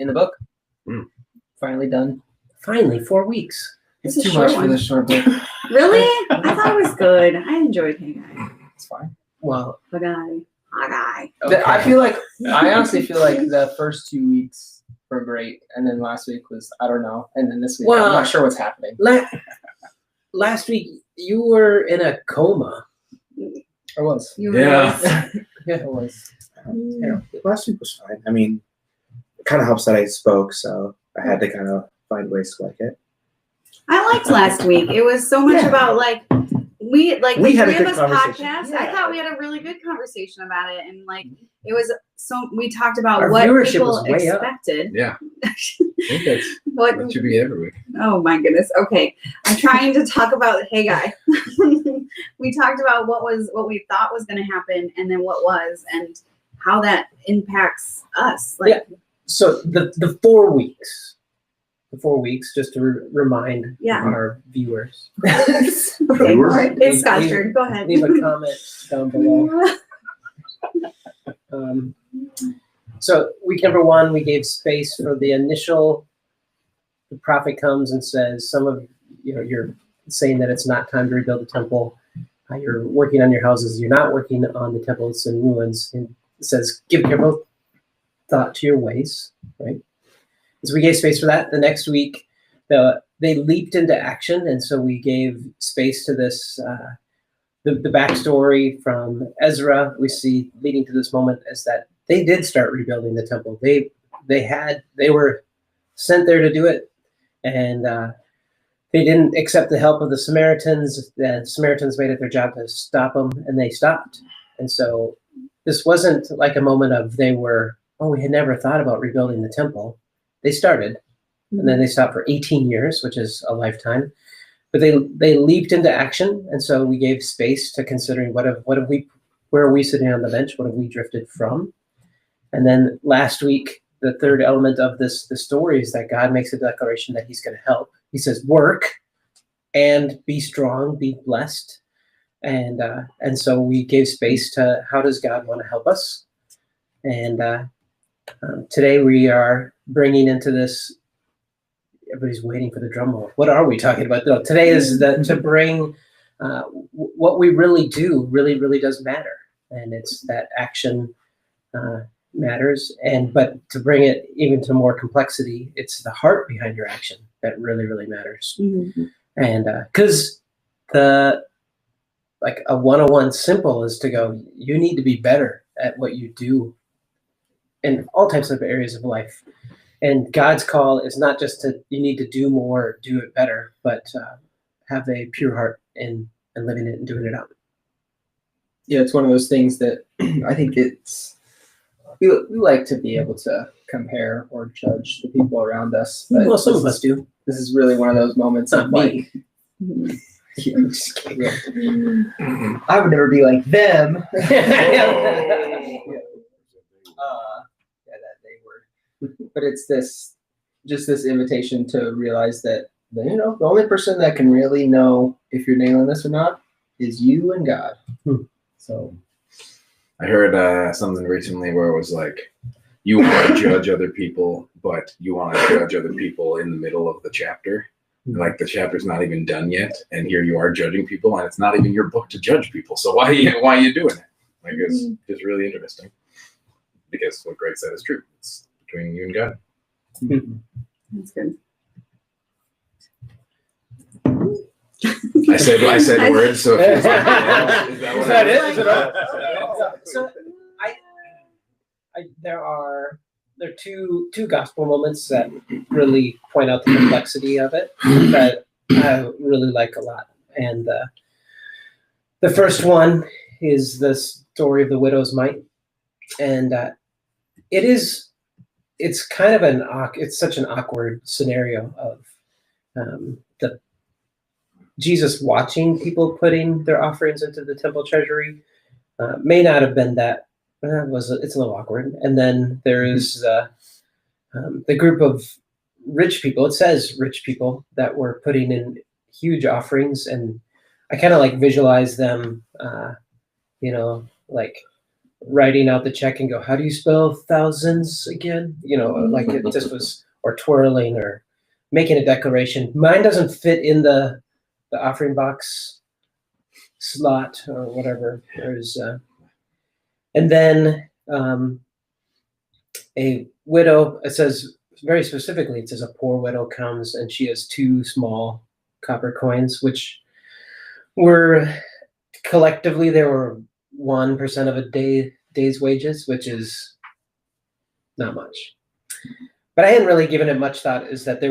in the book. Finally done. Finally, 4 weeks. It's It's a too short much for one. this short book. Really? I thought it was good. I enjoyed Haggai. It's fine. Well, Haggai. okay. I honestly feel like the first 2 weeks were great, and then last week was I don't know, and then this week Well, I'm not sure what's happening. Last week you were in a coma. I was. You Yeah. Yeah. I was. Last week was fine. I mean, it kind of helps that I spoke, so I had to kind of find ways to like it. I liked last week. It was so much about we We the had a three of good us conversation. podcast. I thought we had a really good conversation about it, and it was so we talked about Our what viewership people was way up. expected. Yeah. I think that should be every week. Oh my goodness. Okay. I'm trying to talk about Haggai. We talked about what we thought was going to happen and then what was and how that impacts us. So the 4 weeks. The 4 weeks, just to remind Yeah. our viewers. Okay. All right. It's Scott's turn. Go ahead. Leave a comment down below. So week number 1, we gave space for the initial. The prophet comes and says, some of you're saying that it's not time to rebuild the temple. You're working on your houses. You're not working on the temple. It's in ruins. And it says, give careful thought to your ways, right? So we gave space for that. The next week, they leaped into action. And so we gave space to this, the backstory from Ezra we see leading to this moment is that they did start rebuilding the temple. They were sent there to do it. And they didn't accept the help of the Samaritans. The Samaritans made it their job to stop them, and they stopped. And so this wasn't like a moment of we had never thought about rebuilding the temple. They started, and then they stopped for 18 years, which is a lifetime. But they leaped into action, and so we gave space to considering where are we sitting on the bench? What have we drifted from? And then last week, the third element of the story is that God makes a declaration that he's going to help. He says, work and be strong, be blessed. And so we gave space to how does God want to help us? And today we are bringing into this, everybody's waiting for the drum roll. What are we talking about? No, today is to bring what we really do really, really does matter. And it's that action matters. But to bring it even to more complexity, it's the heart behind your action that really, really matters. Mm-hmm. And because a 101 simple is to go, you need to be better at what you do in all types of areas of life. And God's call is not just you need to do more, do it better, but have a pure heart in living it and doing it out. Yeah, it's one of those things that I think we like to be able to compare or judge the people around us. But Well, some of us do. This is really one of those moments Not of me. Yeah, I'm just kidding. I would never be like them. That they were. But it's this invitation to realize that the only person that can really know if you're nailing this or not is you and God. So I heard something recently where it was like, you want to judge other people, but you want to judge other people in the middle of the chapter. Like the chapter's not even done yet, and here you are judging people, and it's not even your book to judge people. So why are you doing it? Like it's really interesting, because what Greg said is true. It's between you and God. That's good. I said words, so it feels like, is that what Is that it it? is? Is it all? So there are two gospel moments that really point out the complexity of it that I really like a lot. And the first one is the story of the widow's mite, and it's kind of it's such an awkward scenario of the Jesus watching people putting their offerings into the temple treasury. May not have been that. It's a little awkward. And then there is the group of rich people. It says rich people that were putting in huge offerings, and I kind of visualize them, like writing out the check and go, how do you spell thousands again? Like it just was, or twirling or making a declaration. Mine doesn't fit in the offering box slot or whatever. There's, and then a widow, it says very specifically, it says a poor widow comes and she has 2 small copper coins, which were collectively, they were 1% of a day's wages, which is not much. But I hadn't really given it much thought, is that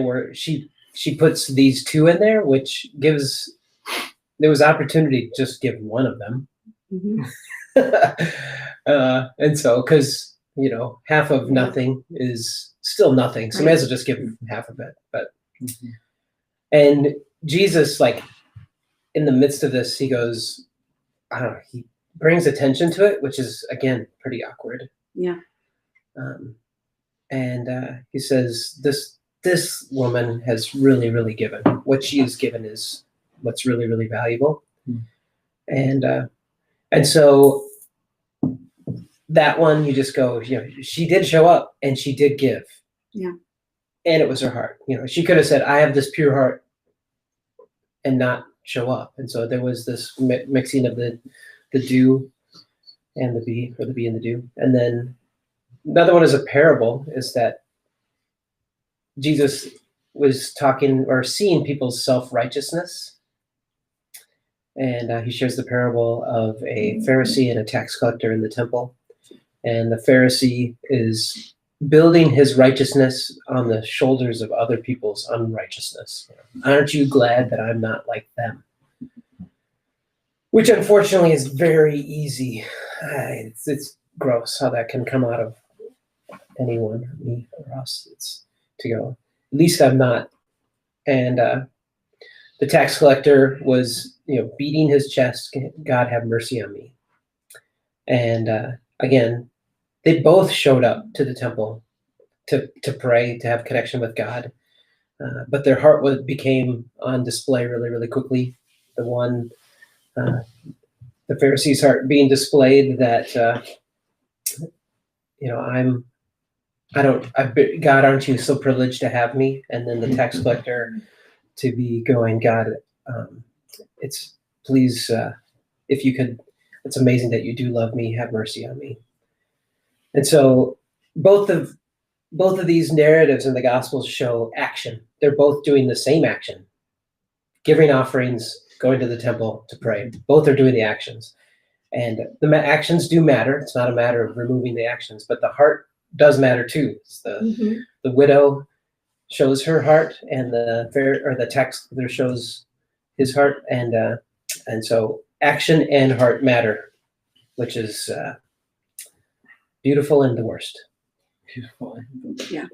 she puts these 2 in there, which there was opportunity to just give one of them. Mhm. And so, because, half of nothing is still nothing. So you may as well just give half of it. But, and Jesus, like, in the midst of this, he goes, I don't know, he brings attention to it, which is, again, pretty awkward. Yeah. And he says, this woman has really, really given. What she has given is what's really, really valuable. And so that one, you just go, she did show up and she did give. Yeah. And it was her heart. She could have said, I have this pure heart, and not show up. And so there was this mixing of the do and the be, or the be and the do. And then another one is a parable, is that Jesus was talking or seeing people's self-righteousness. And he shares the parable of a Pharisee and a tax collector in the temple. And the Pharisee is building his righteousness on the shoulders of other people's unrighteousness. Aren't you glad that I'm not like them? Which unfortunately is very easy. It's gross how that can come out of anyone, me or us. It's to go, at least I'm not. And the tax collector was, beating his chest, God have mercy on me. And again, they both showed up to the temple to pray, to have connection with God. But their heart became on display really, really quickly. The one, the Pharisee's heart being displayed that, God, aren't you so privileged to have me? And then the tax collector to be going, God, please, if you could, it's amazing that you do love me, have mercy on me. And so both of these narratives in the Gospels show action. They're both doing the same action. Giving offerings, going to the temple to pray. Both are doing the actions. And the actions do matter. It's not a matter of removing the actions, but the heart does matter too. It's the widow shows her heart, and the tax collector shows his heart, and so action and heart matter, which is beautiful and the worst. Beautiful. Yeah.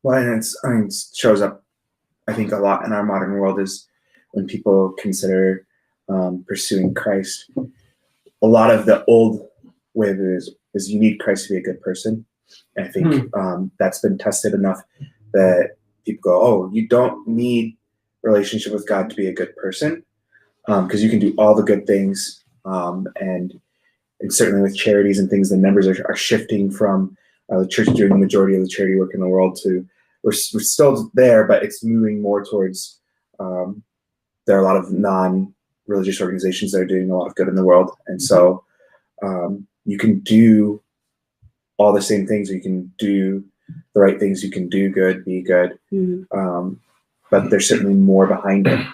Well, and it shows up, I think, a lot in our modern world is when people consider pursuing Christ. A lot of the old way of it is you need Christ to be a good person. And I think that's been tested enough that people go, oh, you don't need relationship with God to be a good person, because you can do all the good things, and certainly with charities and things, the numbers are shifting from the church doing the majority of the charity work in the world to we're still there, but it's moving more towards there are a lot of non-religious organizations that are doing a lot of good in the world, and so you can do all the same things. You can do the right things. You can do good, be good. But there's certainly more behind it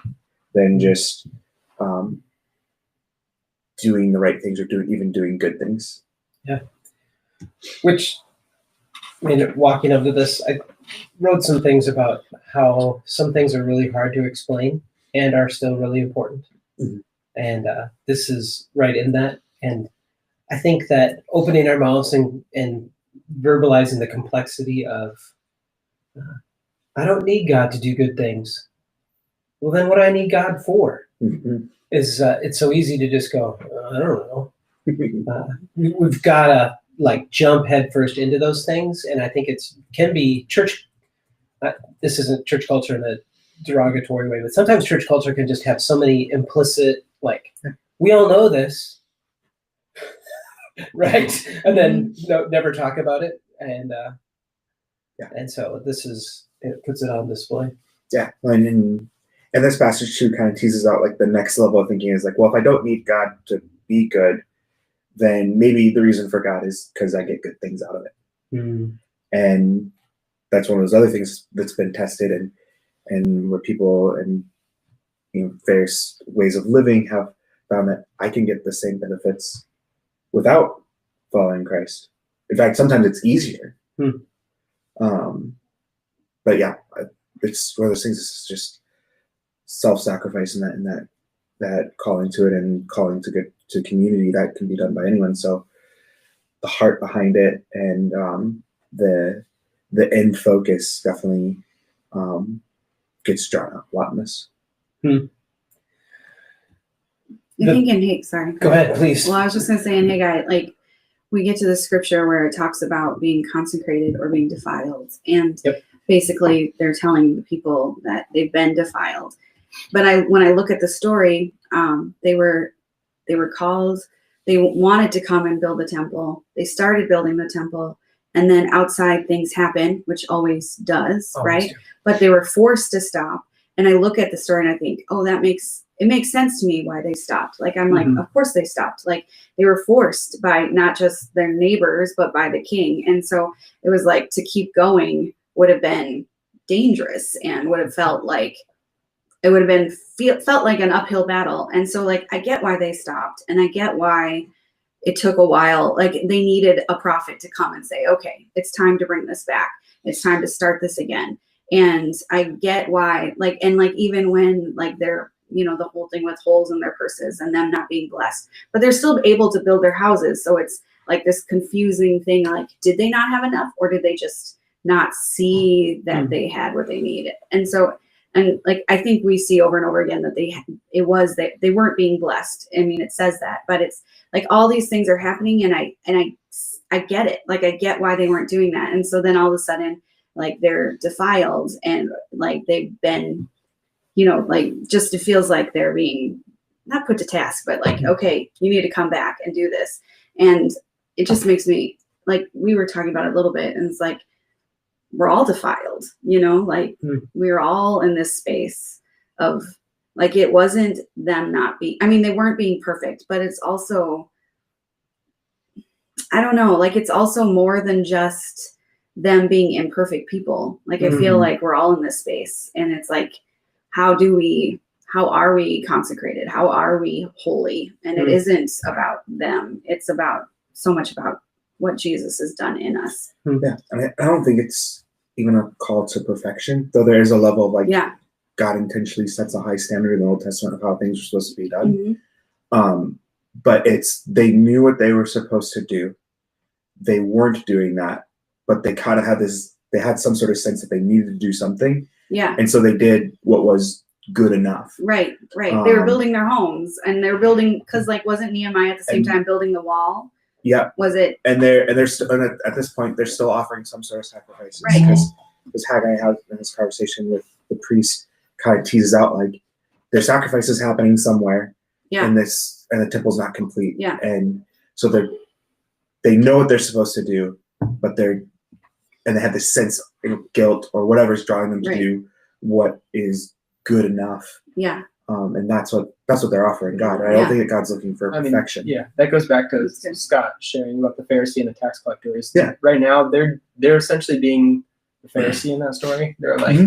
than just doing the right things or doing good things. Yeah. Which, walking up to this, I wrote some things about how some things are really hard to explain and are still really important. And this is right in that. And I think that opening our mouths and verbalizing the complexity of, I don't need God to do good things. Well, then what do I need God for? Is it's so easy to just go, I don't know. We've got to jump headfirst into those things. And I think can be church. This isn't church culture in a derogatory way, but sometimes church culture can just have so many implicit, we all know this. right? And then never talk about it. And Yeah. and so it puts it on display. Yeah, and this passage too kind of teases out like the next level of thinking is like, well, if I don't need God to be good, then maybe the reason for God is because I get good things out of it. And that's one of those other things that's been tested and where people and various ways of living have found that I can get the same benefits without following Christ. In fact, sometimes it's easier. But yeah, it's one of those things. It's just self-sacrifice and that calling to it and calling to community that can be done by anyone. So the heart behind it and the end focus definitely gets drawn out a lot in this. I think in sorry. Go ahead, please. Well, I was just gonna say in Haggai, like we get to the scripture where it talks about being consecrated or being defiled, and basically they're telling the people that they've been defiled. But when I look at the story, they were called. They wanted to come and build the temple. They started building the temple, and then outside things happen, which always does, right? But they were forced to stop. And I look at the story and I think, oh, it makes sense to me why they stopped. Like, I'm like, of course they stopped. Like, they were forced by not just their neighbors, but by the king. And so it was like to keep going would have been dangerous and would have felt like it would have been felt like an uphill battle. And so like, I get why they stopped, and I get why it took a while. Like, they needed a prophet to come and say, okay, it's time to bring this back. It's time to start this again. And I get why, like, and like, even when like they're, the whole thing with holes in their purses and them not being blessed, but they're still able to build their houses. So it's like this confusing thing. Like, did they not have enough, or did they just not see that they had what they needed? And so, and like, I think we see over and over again that they weren't being blessed. I mean, it says that, but it's like all these things are happening, and I get it. Like, I get why they weren't doing that. And so then all of a sudden, like, they're defiled, and like they've been, like, just it feels like they're being not put to task, but like, okay, you need to come back and do this. And it just makes me, like, we were talking about it a little bit, and it's like, we're all defiled, like we're all in this space of like, it wasn't them not being, I mean, they weren't being perfect, but it's also, I don't know, like, it's also more than just them being imperfect people. Like, I feel like we're all in this space, and it's like, how are we consecrated? How are we holy? And it isn't about them. It's so much about what Jesus has done in us. Yeah, and I don't think it's even a call to perfection, though there is a level of like, God intentionally sets a high standard in the Old Testament of how things are supposed to be done. But they knew what they were supposed to do. They weren't doing that, but they kind of had they had some sort of sense that they needed to do something. Yeah. And so they did what was good enough. Right. They were building their homes, and they're building, because like, wasn't Nehemiah at the same time building the wall? Yeah. Was it? And they're still, and at this point, they're still offering some sort of sacrifices. Right. Because Haggai has in this conversation with the priest kind of teases out like there's sacrifices happening somewhere. Yeah. And the temple's not complete. Yeah. And so they know what they're supposed to do, but they have this sense of guilt or whatever's drawing them to do what is good enough. Yeah. And that's what they're offering God. I don't think that God's looking for perfection. That goes back to Scott sharing about the Pharisee and the tax collector. Right now they're essentially being the Pharisee in that story. They're like,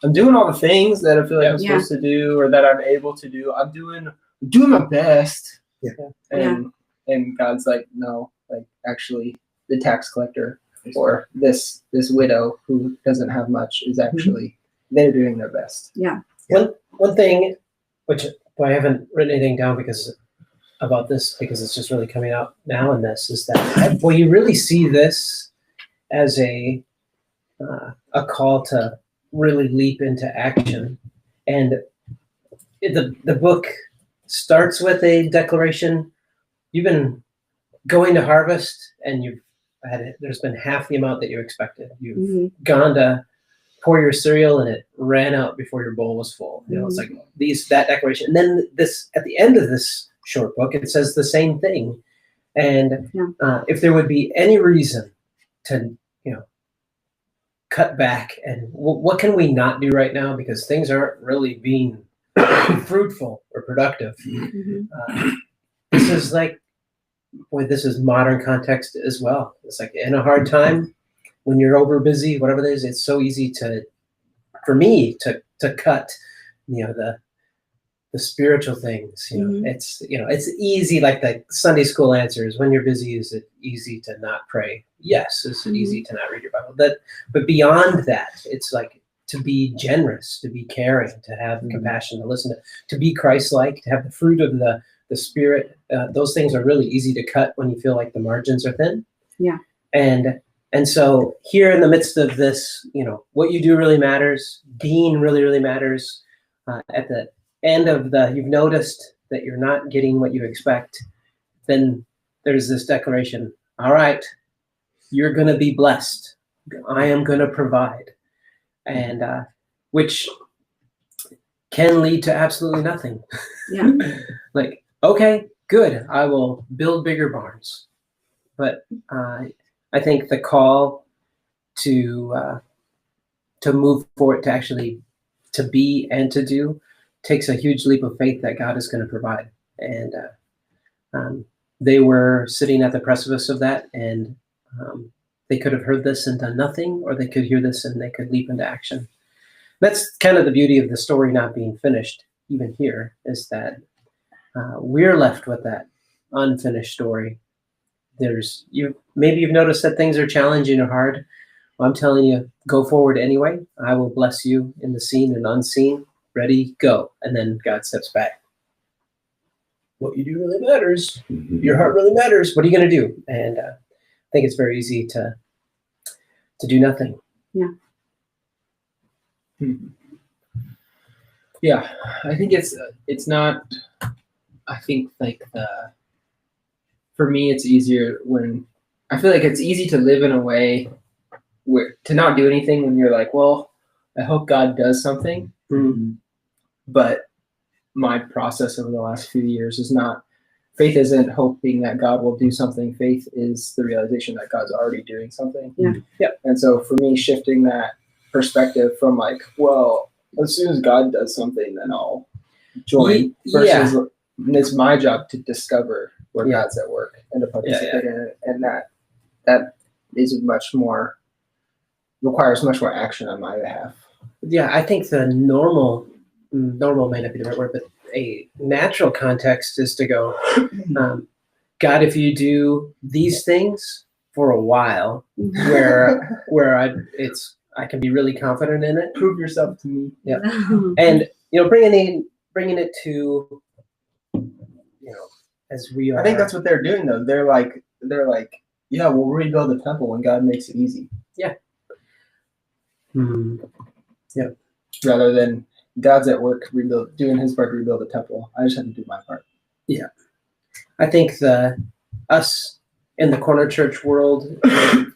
I'm doing all the things that I feel like I'm supposed to do, or that I'm able to do. I'm doing my best. Yeah. And God's like, no, like, actually the tax collector or this widow who doesn't have much is actually they're doing their best. Yeah. One thing, which I haven't written anything down about this because it's just really coming out now in this, is that you really see this as a call to really leap into action. And the book starts with a declaration. You've been going to harvest, and there's been half the amount that you expected. You've gone to pour your cereal, and it ran out before your bowl was full. It's like that declaration. And then at the end of this short book, it says the same thing. And if there would be any reason to, cut back, and what can we not do right now because things aren't really being fruitful or productive. This is this is modern context as well. It's like in a hard time when you're over busy, whatever it is, it's so easy for me to cut, the spiritual things. It's easy, like the Sunday school answers. When you're busy, is it easy to not pray? Yes. Is it easy to not read your Bible? But beyond that, it's like to be generous, to be caring, to have compassion, to listen, to be Christ-like, to have the fruit of the Spirit. Those things are really easy to cut when you feel like the margins are thin. Yeah. And so here in the midst of this, what you do really matters. Being really, really matters. At the end of you've noticed that you're not getting what you expect. Then there's this declaration. All right, you're going to be blessed. I am going to provide. And which can lead to absolutely nothing. Yeah. Like, okay, good. I will build bigger barns. But I think the call to move forward, to actually to be and to do, takes a huge leap of faith that God is going to provide. And they were sitting at the precipice of that, and they could have heard this and done nothing, or they could hear this and they could leap into action. That's kind of the beauty of the story not being finished, even here, is that we're left with that unfinished story. Maybe you've noticed that things are challenging or hard. Well, I'm telling you, go forward anyway. I will bless you in the seen and unseen. Ready, go. And then God steps back. What you do really matters. Your heart really matters. What are you going to do? And I think it's very easy to do nothing. Yeah. Yeah, I think it's not. I think for me, it's easier when I feel like it's easy to live in a way where to not do anything when you're like, well, I hope God does something. But my process over the last few years is not, faith isn't hoping that God will do something. Faith is the realization that God's already doing something. Yeah. And so for me, shifting that perspective from like, well, as soon as God does something, then I'll join, versus it's my job to discover where God's at work and to participate in it. And that is requires much more action on my behalf. Yeah, I think the normal may not be the right word, but a natural context is to go, God, if you do these things for a while, where I can be really confident in it. Prove yourself to me. Yeah, and bringing it to, as we are. I think that's what they're doing though. They're like, yeah, we'll rebuild the temple when God makes it easy. Yeah. Yeah. Rather than God's at work, doing his part to rebuild the temple. I just have to do my part. Yeah. I think us in the corner church world,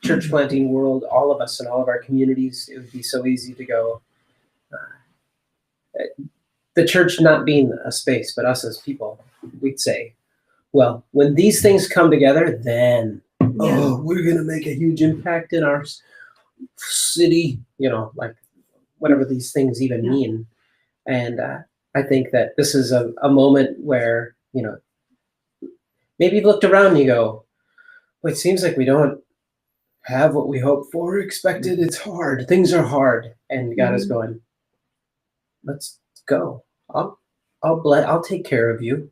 church planting world, all of us in all of our communities, it would be so easy to go, the church not being a space, but us as people, we'd say, well, when these things come together, then, we're going to make a huge impact in our city, like whatever these things even mean. And I think that this is a moment where, maybe you've looked around and you go, well, it seems like we don't have what we hoped for, expected. It's hard. Things are hard. And God is going, let's go. I'll take care of you.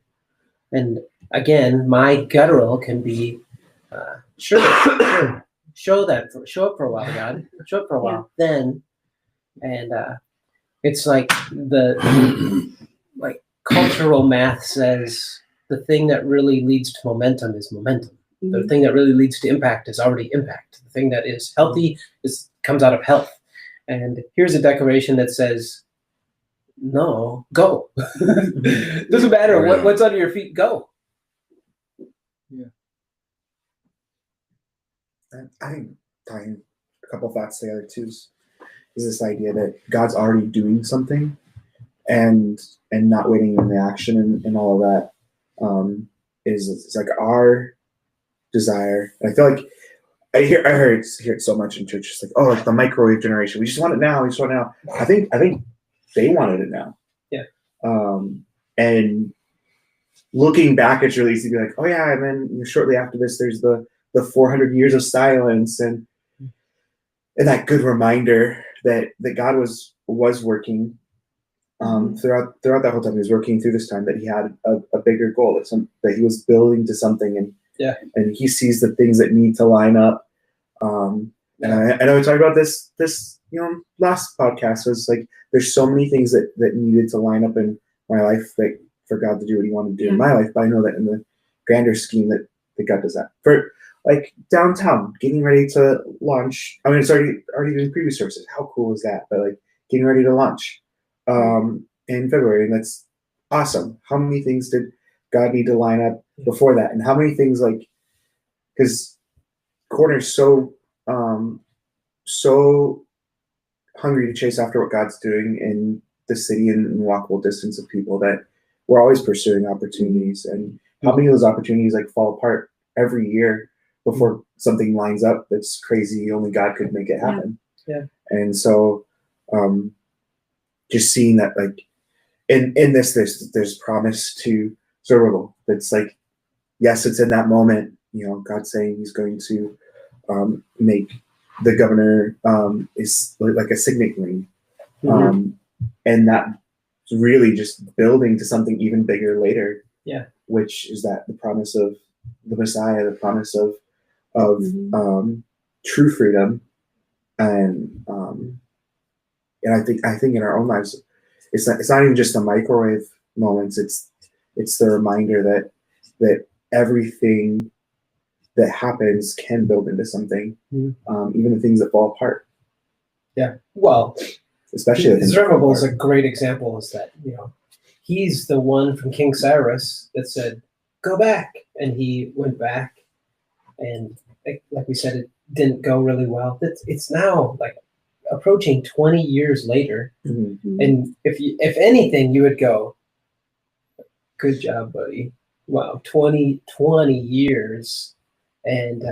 And again, my guttural can be, sure, show up for a while, God. Show up for a while. Then, and it's like cultural math says the thing that really leads to momentum is momentum. The thing that really leads to impact is already impact. The thing that is healthy comes out of health. And here's a declaration that says, no, go. Doesn't matter what's under your feet, go. Yeah. I think tying a couple thoughts together too is this idea that God's already doing something, and not waiting in the action and all of that. It's like our desire. And I feel like I hear it so much in church. It's like, oh, like the microwave generation. We just want it now. We just want it now. I think they wanted it now. Yeah. And looking back, it's really easy to be like, oh yeah, and then shortly after this, there's the 400 years of silence, and that good reminder that God was working throughout that whole time. He was working through this time, that he had a bigger goal, that he was building to something, and he sees the things that need to line up. And I know we talked about this last podcast, was like there's so many things that needed to line up in my life that for God to do what he wanted to do in my life. But I know that in the grander scheme that God does that. For like downtown, getting ready to launch. I mean, it's already been previous services. How cool is that? But like getting ready to launch in February, and that's awesome. How many things did God need to line up before that? And how many things, like, because Corner's so hungry to chase after what God's doing in the city and in walkable distance of people, that we're always pursuing opportunities. And how many of those opportunities like fall apart every year before something lines up that's crazy? Only God could make it happen. Yeah. And so just seeing that, like, in this, there's promise to Zerubbabel. That's like, yes, it's in that moment, God's saying he's going to make the governor is like a signet ring. And that's really just building to something even bigger later. Yeah. Which is that the promise of the Messiah, the promise of true freedom. And I think in our own lives, it's not even just the microwave moments. It's the reminder that everything that happens can build into something, even the things that fall apart. Yeah. Well, especially Zerubbabel is a great example. Is that he's the one from King Cyrus that said, "Go back," and he went back, and like we said, it didn't go really well. It's now like approaching 20 years later, and if anything, you would go, "Good job, buddy! Wow, 20 years." And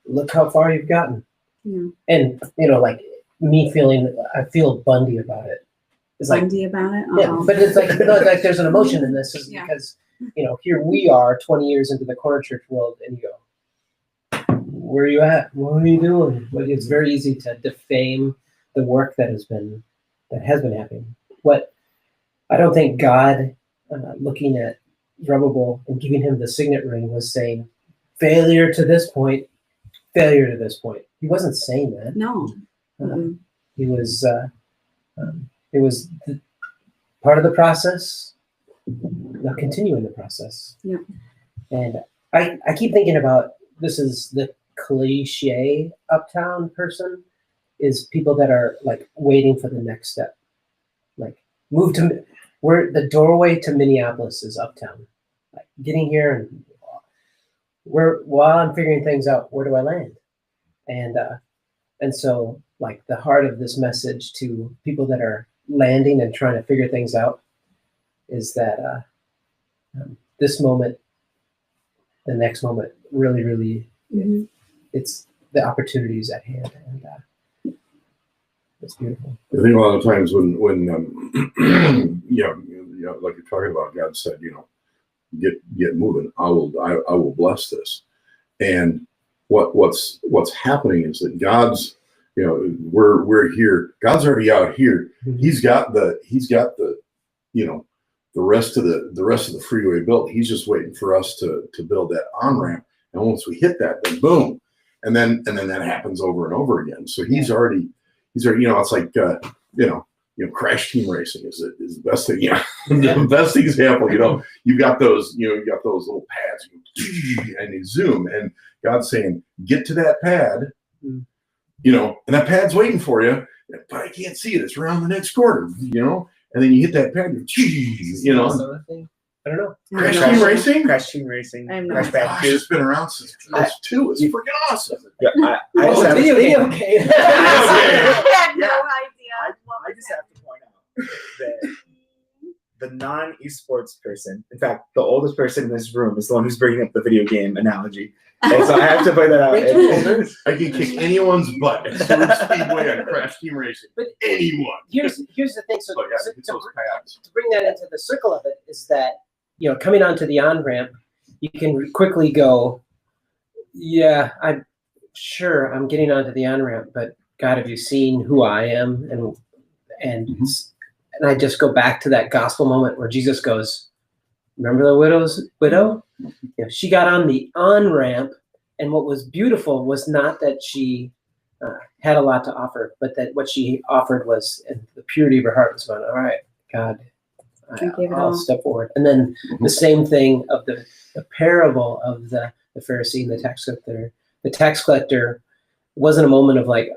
look how far you've gotten. Yeah. And like me I feel Bundy about it. It's Bundy about it. Yeah, but it's like there's an emotion in this, because here we are 20 years into the Corner Church world, and you go, where are you at? What are you doing? But it's very easy to defame the work that has been happening. What I don't think God, looking at Zerubbabel and giving him the signet ring, was saying, failure to this point. He wasn't saying that. No. He was. It was part of the process. Now continuing the process. Yeah. And I keep thinking about, this is the cliche uptown person, is people that are like waiting for the next step. Like where the doorway to Minneapolis is uptown. Like getting here, and while I'm figuring things out, where do I land? And so like the heart of this message to people that are landing and trying to figure things out is that this moment, the next moment, really, it's the opportunities at hand, and it's beautiful. I think a lot of times when like you're talking about, God said, get moving. I will bless this. And what's happening is that God's, we're here. God's already out here. He's got the rest of the freeway built. He's just waiting for us to build that on-ramp. And once we hit that, then boom. And then that happens over and over again. So he's already, it's like, crash team racing is the best thing. The best example. You've got those little pads, and you zoom, and God's saying, get to that pad, and that pad's waiting for you, but I can't see it. It's around the next corner, and then you hit that pad, I don't know. Crash team racing. Crash team racing. Crash Bandicoot. It's been around since +2. It's freaking awesome. Yeah, I video game. Okay. I had no idea. I just have to point out that the non-esports person. In fact, the oldest person in this room is the one who's bringing up the video game analogy. And so I have to play that out. I can kick anyone's butt at Seward Speedway on Crash Team Racing. But anyone. Here's the thing. So, Look, yeah, it's to those pads. bring that into the circle of it is that, coming onto the on-ramp, you can quickly go, yeah, I'm getting onto the on-ramp, but God, have you seen who I am? And I just go back to that gospel moment where Jesus goes, remember the widow? She got on the on-ramp, and what was beautiful was not that she had a lot to offer, but that what she offered was, and the purity of her heart was going, all right, God, I'll step forward. And then the same thing of the parable of the Pharisee and the tax collector. The tax collector wasn't a moment of like,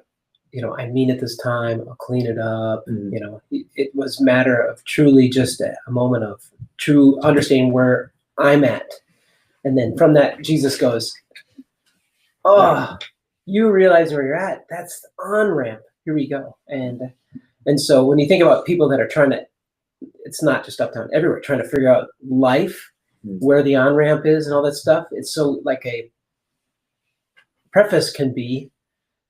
I mean at this time, I'll clean it up. It was matter of truly just a moment of true understanding where I'm at. And then from that, Jesus goes, oh, you realize where you're at. That's the on-ramp. Here we go. And so when you think about people that are trying to, it's not just uptown, everywhere, trying to figure out life, where the on-ramp is and all that stuff. It's so like a preface can be,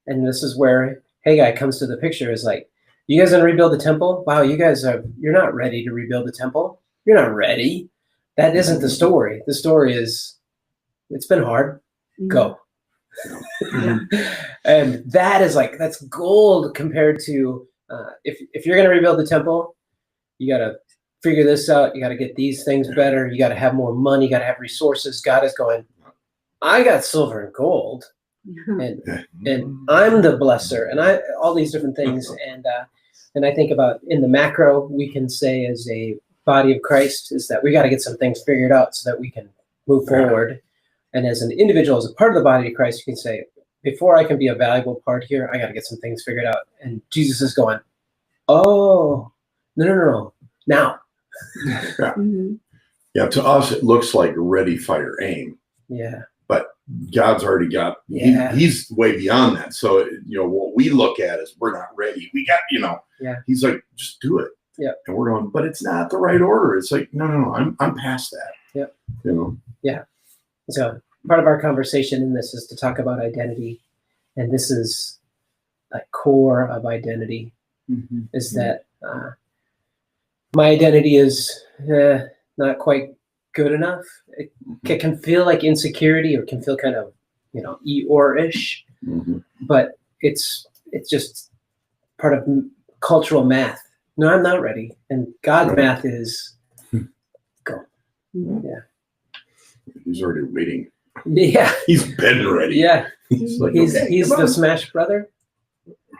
and this is where Haggai comes to the picture, is like, you guys gonna rebuild the temple? Wow, you're not ready to rebuild the temple. You're not ready. That isn't the story. The story is, it's been hard. Go. And that's gold compared to if you're gonna rebuild the temple, you gotta figure this out. You gotta get these things better. You gotta have more money. You gotta have resources. God is going, I got silver and gold. And I'm the blesser, and all these different things, and I think about in the macro, we can say as a body of Christ is that we got to get some things figured out so that we can move forward. And as an individual, as a part of the body of Christ, you can say, before I can be a valuable part here, I got to get some things figured out. And Jesus is going, oh, no, now. Yeah, to us it looks like ready, fire, aim. Yeah. But God's already got, he's way beyond that. So, what we look at is we're not ready. We got, he's like, just do it. Yeah. And we're going, but it's not the right order. It's like, no, I'm past that. Yeah. Yeah. So part of our conversation in this is to talk about identity. And this is a core of identity is that my identity is not quite good enough. It can feel like insecurity, or can feel kind of, Eeyore-ish, but it's just part of cultural math. No, I'm not ready. And God's math is go. Yeah. He's already waiting. Yeah. He's been ready. Yeah. He's like, He's okay, the Smash brother.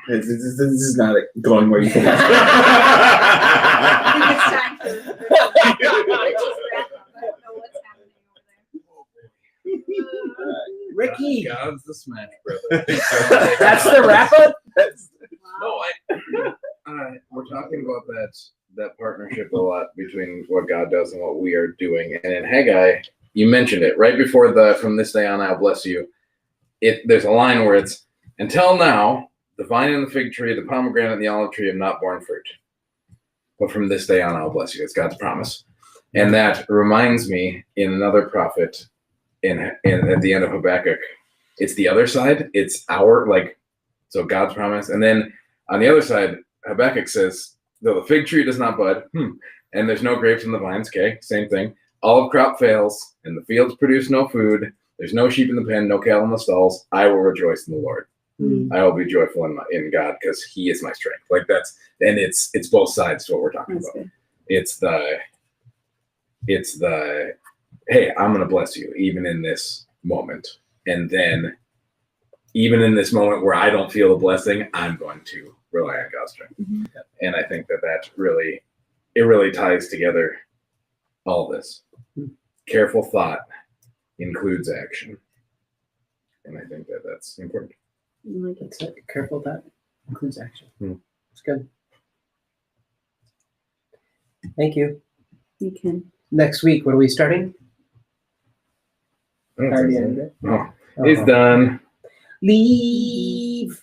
This is not going where you think it's I think it's time for Ricky. God's the Smash brother. That's the wrap up? No, we're talking about that partnership a lot between what God does and what we are doing. And in Haggai, you mentioned it right before from this day on, I'll bless you. There's a line where it's, until now, the vine and the fig tree, the pomegranate and the olive tree have not borne fruit. But from this day on, I'll bless you. It's God's promise. And that reminds me in another prophet in at the end of Habakkuk, it's the other side. It's so God's promise. And then on the other side, Habakkuk says, though the fig tree does not bud, and there's no grapes in the vines, okay, same thing. Olive crop fails, and the fields produce no food. There's no sheep in the pen, no cattle in the stalls. I will rejoice in the Lord. I will be joyful in God because He is my strength. It's both sides to what we're talking about. Good. It's the hey, I'm going to bless you even in this moment, and then even in this moment where I don't feel the blessing, I'm going to rely on God's strength. And I think that really ties together all this. Careful thought includes action, and I think that's important. It's careful thought includes action. It's good. Thank you. You can. Next week, what are we starting? Already ended it. Oh, it's done. Leave.